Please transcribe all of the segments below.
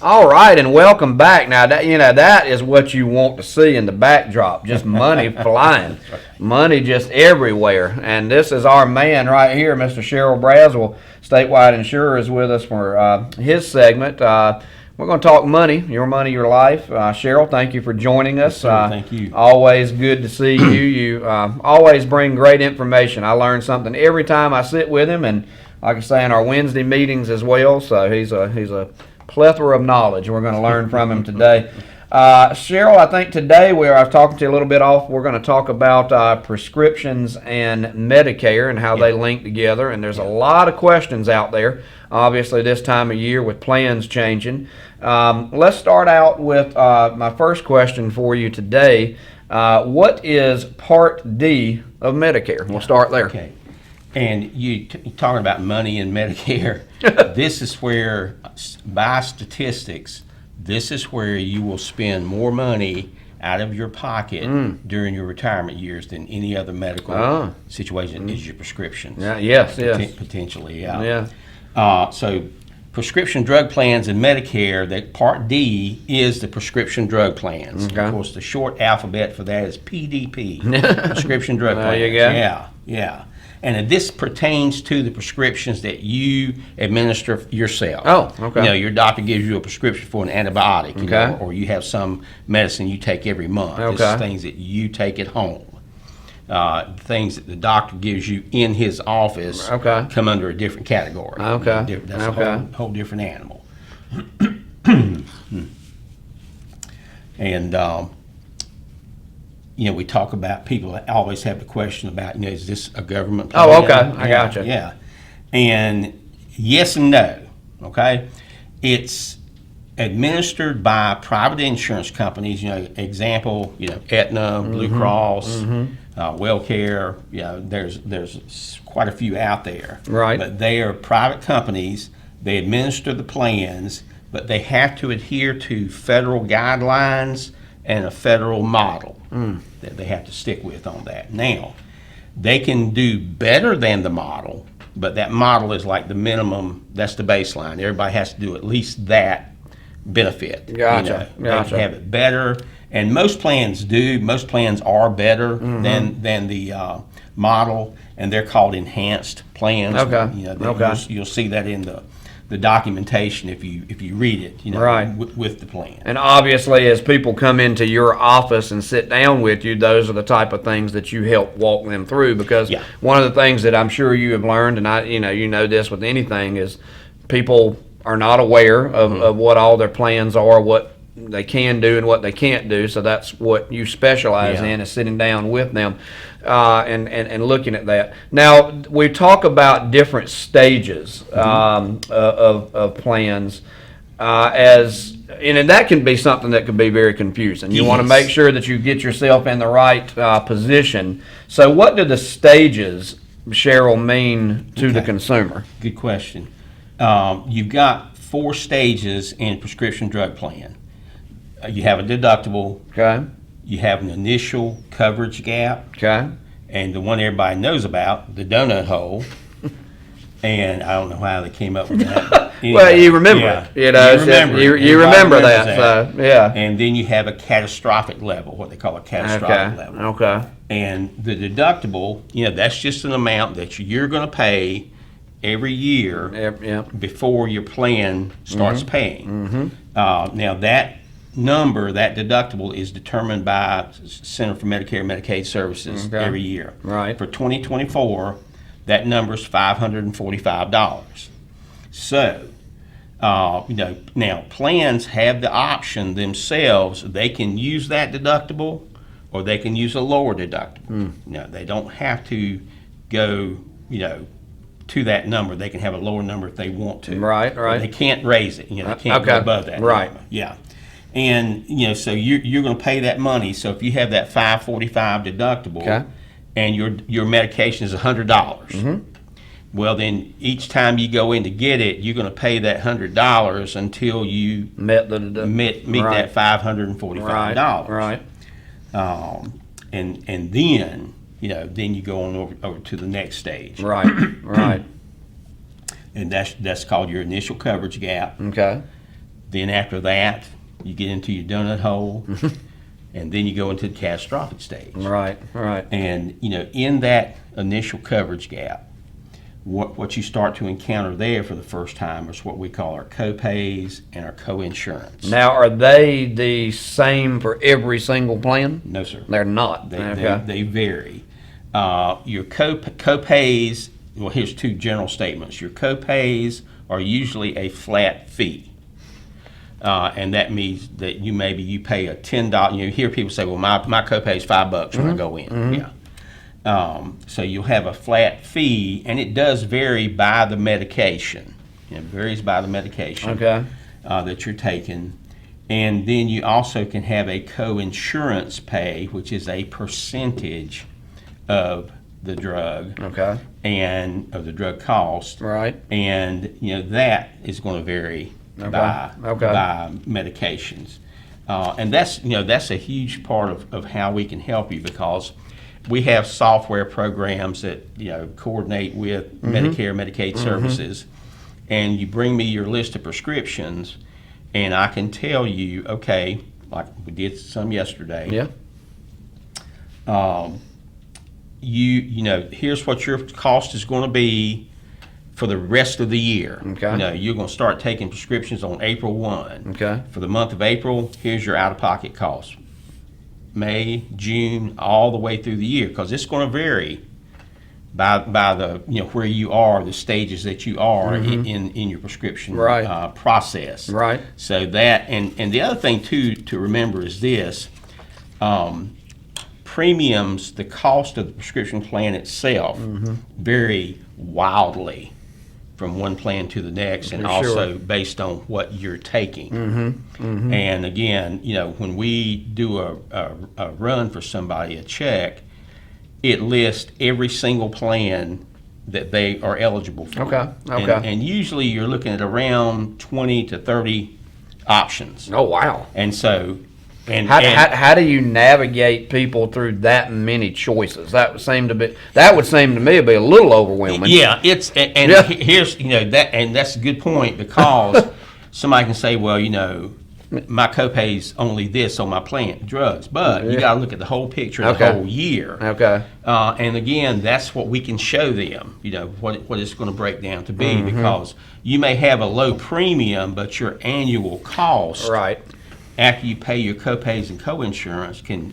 All right, and welcome back. Now, that is what you want to see in the backdrop, just money flying, money just everywhere. And this is our man right here, Mr. Sherrill Braswell, statewide insurer, is with us for his segment. We're going to talk money, your life. Sherrill, thank you for joining us. Yes, thank you. Always good to see you. You always bring great information. I learn something every time I sit with him, and like I say, in our Wednesday meetings as well. So he's a plethora of knowledge we're going to learn from him today. Sherrill, I think today I was talking to you a little bit off. We're going to talk about prescriptions and Medicare and how they link together. And there's a lot of questions out there, obviously this time of year with plans changing. Let's start out with my first question for you today. What is Part D of Medicare? We'll start there. Okay. And you're talking about money in Medicare. This is where, by statistics, this is where you will spend more money out of your pocket during your retirement years than any other medical situation is your prescriptions. Yeah, yes. Potentially, yeah. So prescription drug plans in Medicare, that Part D is the prescription drug plans. Okay. Of course, the short alphabet for that is PDP, prescription drug plans. There you go. Yeah. And this pertains to the prescriptions that you administer yourself. Oh, okay. Your doctor gives you a prescription for an antibiotic, Okay. or you have some medicine you take every month. Okay. This is things that you take at home. Things that the doctor gives you in his office come under a different category. Okay. That's a whole different animal. And we talk about, people always have the question about, is this a government plan? Oh, okay. I gotcha. Yeah. And yes and no, okay? It's administered by private insurance companies, example, Aetna, Blue Cross, WellCare, there's quite a few out there. Right. But they are private companies, they administer the plans, but they have to adhere to federal guidelines and a federal model that they have to stick with on that. Now, they can do better than the model, but that model is like the minimum, that's the baseline. Everybody has to do at least that benefit. Gotcha. They can have it better, and most plans do. Most plans are better than the model, and they're called enhanced plans. Okay. You'll see that in the documentation if you read it, right. with the plan. And obviously, as people come into your office and sit down with you, those are the type of things that you help walk them through. Because one of the things that I'm sure you have learned, and you know this with anything, is people are not aware of what all their plans are, what they can do and what they can't do. So that's what you specialize in, is sitting down with them and looking at that. Now, we talk about different stages of plans and that can be something that can be very confusing. You want to make sure that you get yourself in the right position. So what do the stages, Sherrill, mean to the consumer? Good question. You've got 4 stages in prescription drug plan. You have a deductible. Okay. You have an initial coverage gap. Okay. And the one everybody knows about, the donut hole. And I don't know how they came up with that. Anyway, well, you remember it. You remember that. So, yeah. And then you have a catastrophic level, what they call a catastrophic level. Okay. And the deductible, that's just an amount that you're going to pay every year before your plan starts paying. Now that number, that deductible, is determined by Center for Medicare and Medicaid Services every year. Right. For 2024, that number is $545. So, now plans have the option themselves. They can use that deductible, or they can use a lower deductible. Now, they don't have to go, to that number. They can have a lower number if they want to. Right. But they can't raise it. They can't go above that. Right. Number. Yeah. And so you're going to pay that money. So if you have that $545 deductible, and your medication is $100. Well, then each time you go in to get it, you're going to pay that $100 until you meet that $545. Right. And then then you go on over to the next stage. Right. And that's called your initial coverage gap. Okay. Then after that, you get into your donut hole, and then you go into the catastrophic stage. Right. And in that initial coverage gap, what you start to encounter there for the first time is what we call our co-pays and our co-insurance. Now, are they the same for every single plan? No, sir. They're not. They vary. Your co-pays, well, here's two general statements. Your co-pays are usually a flat fee. And that means that you pay a $10. You hear people say, well, my copay is $5 when I go in. Yeah. So you'll have a flat fee, and it does vary by the medication. It varies by the medication that you're taking. And then you also can have a co-insurance pay, which is a percentage of the drug and of the drug cost. Right. And that is going to vary by medications. And that's a huge part of how we can help you, because we have software programs that coordinate with Medicare, Medicaid services, and you bring me your list of prescriptions, and I can tell you, okay, like we did some yesterday. Yeah. Here's what your cost is going to be for the rest of the year. Okay. You're going to start taking prescriptions on April 1. Okay. For the month of April, here's your out-of-pocket cost. May, June, all the way through the year, because it's going to vary by the where you are, the stages that you are in your prescription process. Right. So that and the other thing too to remember is this: premiums, the cost of the prescription plan itself, vary wildly from one plan to the next, and also based on what you're taking. And again, when we do a run for somebody, a check, it lists every single plan that they are eligible for. Okay. And usually you're looking at around 20 to 30 options. Oh, wow. And so, how do you navigate people through that many choices? That would seem to me to be a little overwhelming. Yeah, here's that, and that's a good point, because somebody can say, well, my copay's only this on my plan, drugs, but you got to look at the whole picture of the whole year. Okay. And again, that's what we can show them. What it's going to break down to be, because you may have a low premium, but your annual cost, after you pay your copays and co-insurance, can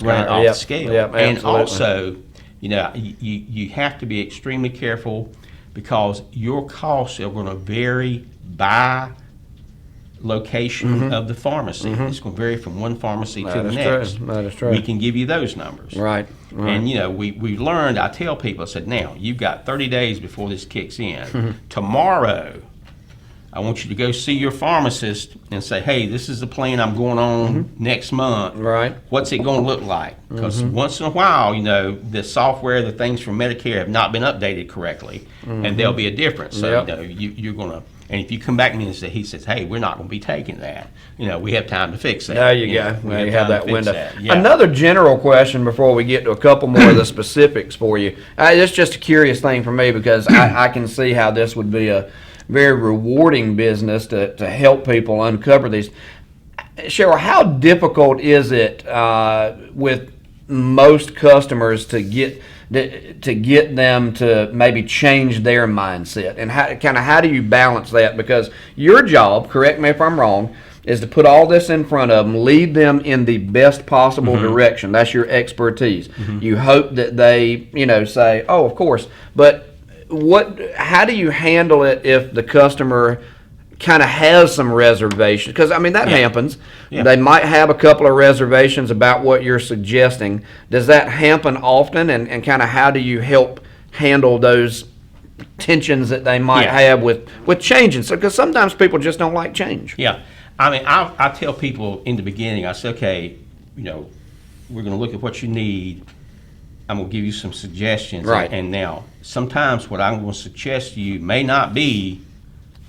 run off the scale. Yep, and absolutely. also, you have to be extremely careful, because your costs are going to vary by location of the pharmacy. It's going to vary from one pharmacy to the next. That is true. We can give you those numbers. Right. And we learned. I tell people, I said, now you've got 30 days before this kicks in. Tomorrow, I want you to go see your pharmacist and say, hey, this is the plan I'm going on next month. Right. What's it going to look like? Because once in a while, the software, the things from Medicare have not been updated correctly, and there'll be a difference. So you're going to. And if you come back to me and he says, hey, we're not going to be taking that, we have time to fix that. There you go. We You have that window. Yeah. Another general question before we get to a couple more of the specifics for you. It's just a curious thing for me, because I can see how this would be a very rewarding business to help people uncover these. Sherrill, how difficult is it with most customers to get them to maybe change their mindset, and how do you balance that? Because your job, correct me if I'm wrong, is to put all this in front of them, lead them in the best possible direction. That's your expertise. You hope that they say, oh, of course, but how do you handle it if the customer kind of has some reservations? Because that happens. Yeah. They might have a couple of reservations about what you're suggesting. Does that happen often? And kind of how do you help handle those tensions that they might have with changing? So, because sometimes people just don't like change. Yeah, I tell people in the beginning, I say, okay, we're going to look at what you need. I'm going to give you some suggestions. Right. And now, sometimes what I'm going to suggest to you may not be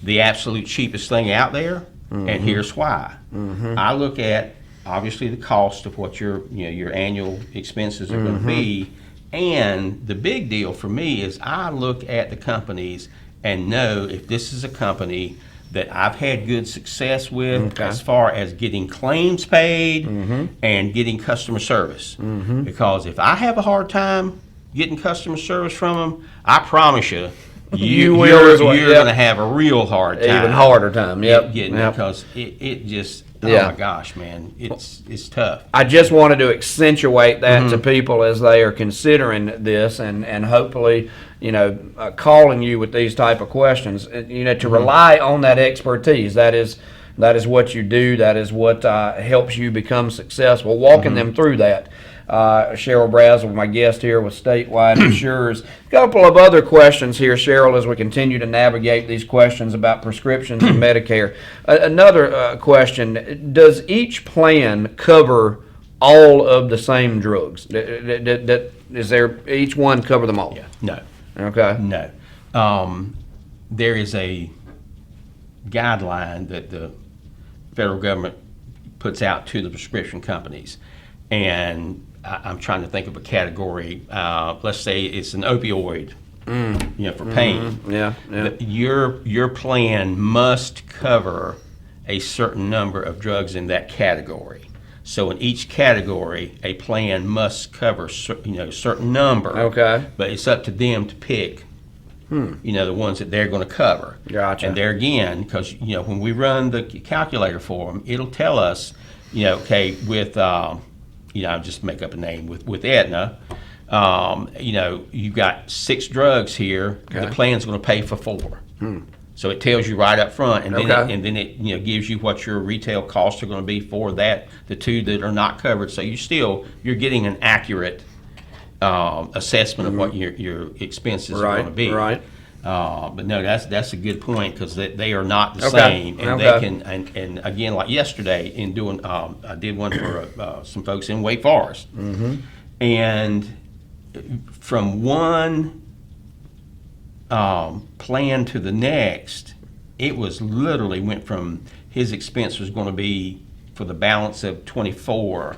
the absolute cheapest thing out there, and here's why. I look at, obviously, the cost of what your annual expenses are going to be, and the big deal for me is I look at the companies and know if this is a company that I've had good success with as far as getting claims paid and getting customer service. Because if I have a hard time getting customer service from them, I promise you, you're going to have a real hard time. Even harder time, getting it, because it just, oh my gosh, man, it's tough. I just wanted to accentuate that to people as they are considering this, and hopefully, calling you with these type of questions, to rely on that expertise. That is what you do. That is what helps you become successful. Walking them through that. Sherrill Braswell, my guest here with Statewide Insurers. A couple of other questions here, Sherrill, as we continue to navigate these questions about prescriptions and Medicare. Another question, does each plan cover all of the same drugs? Is there each one cover them all? Yeah. No. Okay. No. There is a guideline that the federal government puts out to the prescription companies, and I'm trying to think of a category. Let's say it's an opioid, for pain. Yeah. Your plan must cover a certain number of drugs in that category. So in each category, a plan must cover certain number. Okay. But it's up to them to pick, the ones that they're going to cover. Gotcha. And there again, because when we run the calculator for them, it'll tell us, okay, with I'll just make up a name with Aetna. You've got 6 drugs here. Okay. The plan's going to pay for 4. So it tells you right up front, and then it gives you what your retail costs are going to be for the 2 that are not covered. So you're getting an accurate assessment of what your expenses are going to be. Right. But no, that's a good point, because they are not the same, and they can. And again, like yesterday, in doing, I did one for some folks in Wake Forest, and from one plan to the next, it was literally went from his expense was going to be for the balance of 24,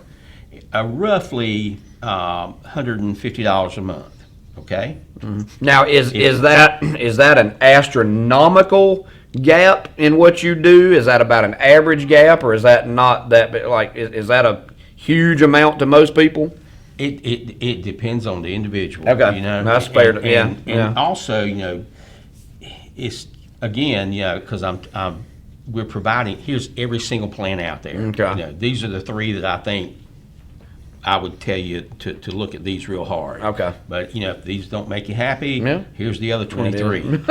roughly $150 a month. Okay. Now, is that an astronomical gap in what you do? Is that about an average gap, or is that not that big? Like, is that a huge amount to most people? It depends on the individual. Okay, that's fair. And also, it's again, because we're providing. Here's every single plan out there. Okay. These are the 3 that I think I would tell you to look at these real hard. Okay. But if these don't make you happy, here's the other 23. And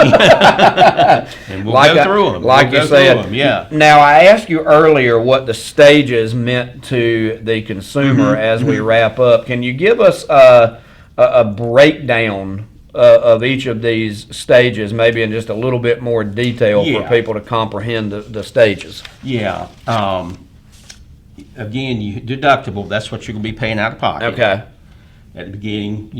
we'll go through them. Like you said. Yeah. Now, I asked you earlier what the stages meant to the consumer as we wrap up. Can you give us a breakdown of each of these stages, maybe in just a little bit more detail for people to comprehend the stages? Yeah. Again, deductible, that's what you're going to be paying out of pocket. Okay. At the beginning,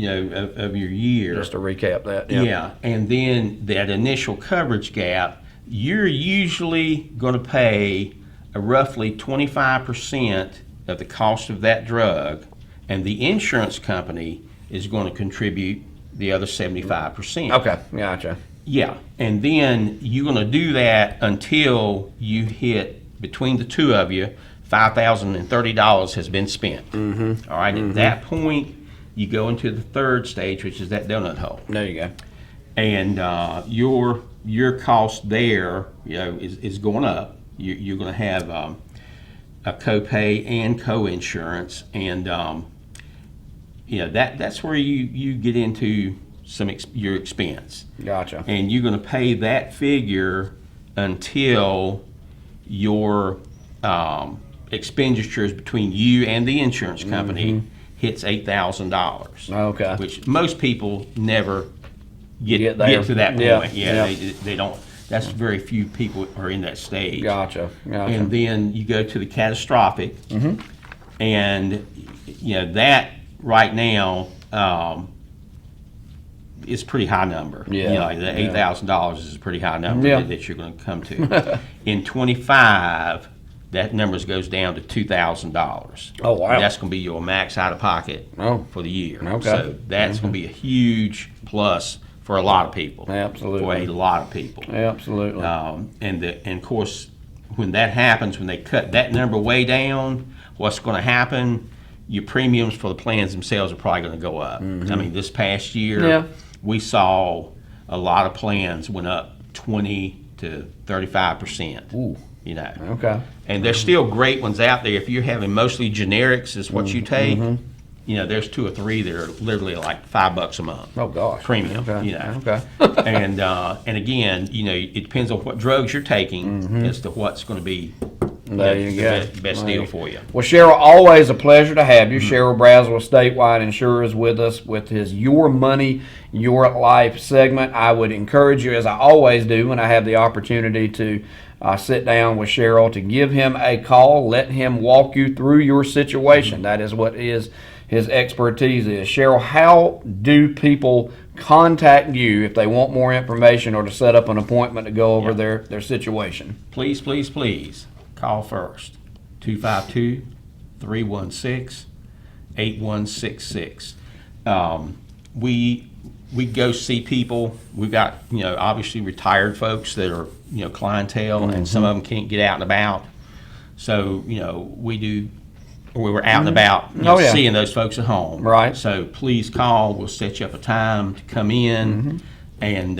of your year. Just to recap that. Yeah. And then that initial coverage gap, you're usually going to pay roughly 25% of the cost of that drug, and the insurance company is going to contribute the other 75%. Okay, gotcha. Yeah. And then you're going to do that until you hit, between the 2 of you, $5,030 has been spent. All right. At that point, you go into the 3rd stage, which is that donut hole. There you go. And your cost there, is going up. You're going to have a copay and co-insurance, and that's where you get into your expense. Gotcha. And you're going to pay that figure until your expenditures between you and the insurance company hits $8,000. Okay. Which most people never get to that point. They don't. That's very few people are in that stage. Gotcha. And then you go to the catastrophic, and that right now it's a pretty high number. Yeah, You know, like the yeah. $8,000 is a pretty high number Yeah. that you're going to come to. In 25, that number goes down to $2,000. Oh, wow. That's going to be your max out of pocket Oh, for the year. okay. So that's going to be a huge plus for a lot of people. Absolutely. For a lot of people. Absolutely. And of course, when that happens, when they cut that number way down, what's going to happen? Your premiums for the plans themselves are probably going to go up. I mean, this past year, Yeah. we saw a lot of plans went up 20 to 35%. Ooh. You know, Okay. and there's still great ones out there. If you're having mostly generics, is what you take. You know, there's 2 or 3 that are literally like $5 a month. Oh, gosh. Premium. Okay. You know. Okay. And again, you know, it depends on what drugs you're taking as to what's going to be There you go. the best deal for you. Well, Sherrill, always a pleasure to have you. Sherrill Braswell, Statewide Insurers, with us with his Your Money, Your Life segment. I would encourage you, as I always do when I have the opportunity to sit down with Sherrill, to give him a call. Let him walk you through your situation. That is what his expertise is. Sherrill, how do people contact you if they want more information or to set up an appointment to go over their situation? Please, please, please call first. 252-316-8166. We go see people. We've got, you know, obviously retired folks that are, you know, clientele, and some of them can't get out and about. So, you know, we were out and about, you know, seeing those folks at home. Right. So please call. We'll set you up a time to come in and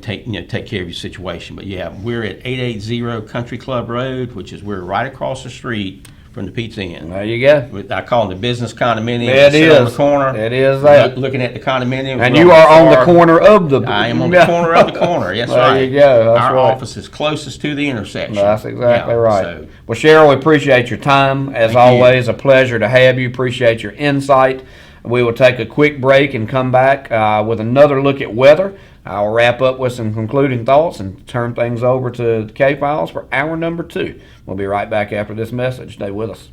take care of your situation. But yeah, we're at 880 Country Club Road, which is we're right across the street from the Pizza Inn. There you go. I call them the business condominium. It Sit is. on the corner. It is that. Looking at the condominium. And you are on the corner of the... I am on the corner of the corner. Yes, There right. you go. That's Our right. office is closest to the intersection. That's exactly Yeah, right. so- Well, Sherrill, we appreciate your time. As Thank you. always, a pleasure to have you. Appreciate your insight. We will take a quick break and come back with another look at weather. I'll wrap up with some concluding thoughts and turn things over to the K-Files for hour number 2. We'll be right back after this message. Stay with us.